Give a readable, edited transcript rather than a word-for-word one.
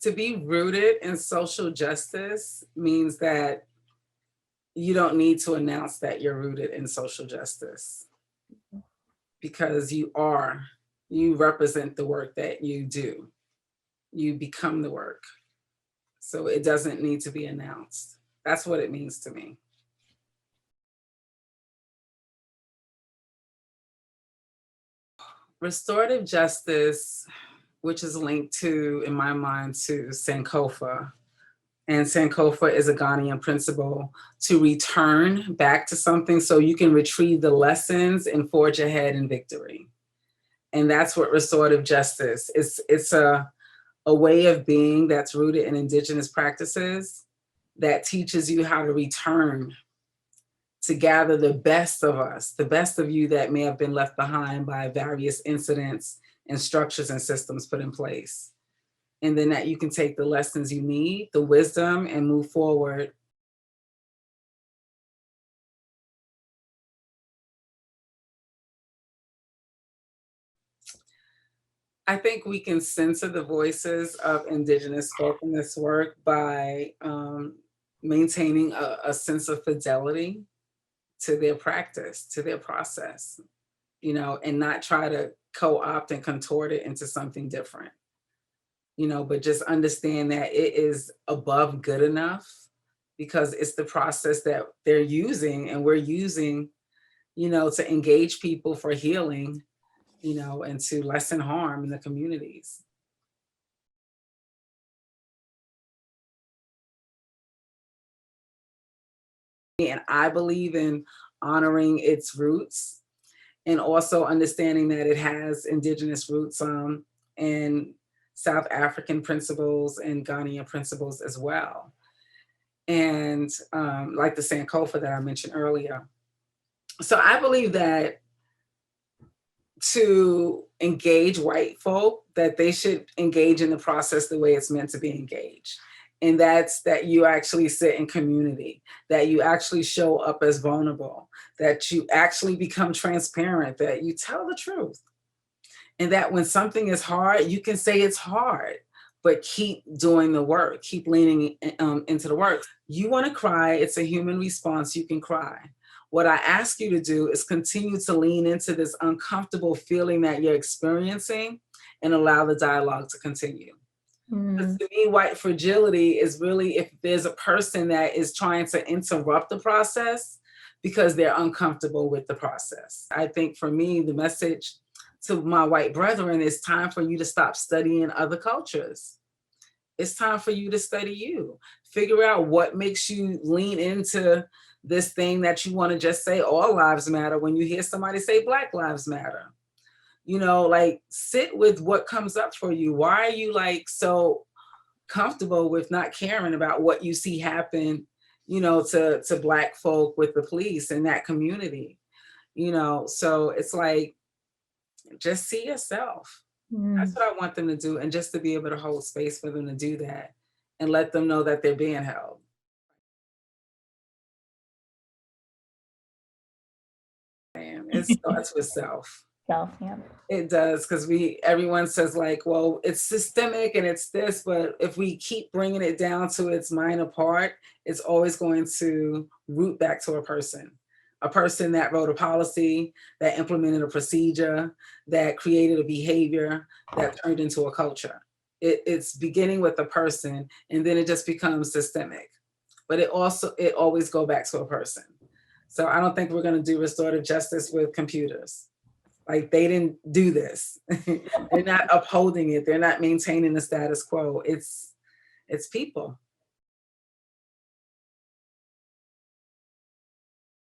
To be rooted in social justice means that you don't need to announce that you're rooted in social justice because you represent the work that you do. You become the work. So it doesn't need to be announced. That's what it means to me. Restorative justice, which is linked to, in my mind, to Sankofa. And Sankofa is a Ghanaian principle to return back to something so you can retrieve the lessons and forge ahead in victory. And that's what restorative justice is. It's a way of being that's rooted in indigenous practices that teaches you how to return to gather the best of us, the best of you that may have been left behind by various incidents and structures and systems put in place. And then that you can take the lessons you need, the wisdom, and move forward. I think we can censor the voices of indigenous folk in this work by maintaining a sense of fidelity to their practice, to their process, you know, and not try to co-opt and contort it into something different, you know, but just understand that it is above good enough because it's the process that they're using and we're using, you know, to engage people for healing, you know, and to lessen harm in the communities. And I believe in honoring its roots and also understanding that it has indigenous roots and South African principles and Ghanaian principles as well. And like the Sankofa that I mentioned earlier. So I believe that to engage white folk, that they should engage in the process the way it's meant to be engaged. And that's that you actually sit in community, that you actually show up as vulnerable, that you actually become transparent, that you tell the truth. And that when something is hard, you can say it's hard, but keep doing the work, keep leaning into the work. You want to cry, it's a human response, you can cry. What I ask you to do is continue to lean into this uncomfortable feeling that you're experiencing and allow the dialogue to continue. Because to me, white fragility is really if there's a person that is trying to interrupt the process because they're uncomfortable with the process. I think for me, the message to my white brethren is time for you to stop studying other cultures. It's time for you to study you. Figure out what makes you lean into this thing that you want to just say all lives matter when you hear somebody say Black lives matter. You know, like sit with what comes up for you. Why are you like so comfortable with not caring about what you see happen, you know, to Black folk with the police in that community? You know, so it's like, just see yourself. That's what I want them to do. And just to be able to hold space for them to do that and let them know that they're being held. And it starts with self. Self, yeah. It does, because everyone says like, well, it's systemic and it's this, but if we keep bringing it down to its minor part, it's always going to root back to a person that wrote a policy, that implemented a procedure, that created a behavior, that turned into a culture. It's beginning with a person, and then it just becomes systemic. But it always go back to a person. So I don't think we're going to do restorative justice with computers. Like they didn't do this. They're not upholding it. They're not maintaining the status quo. It's people.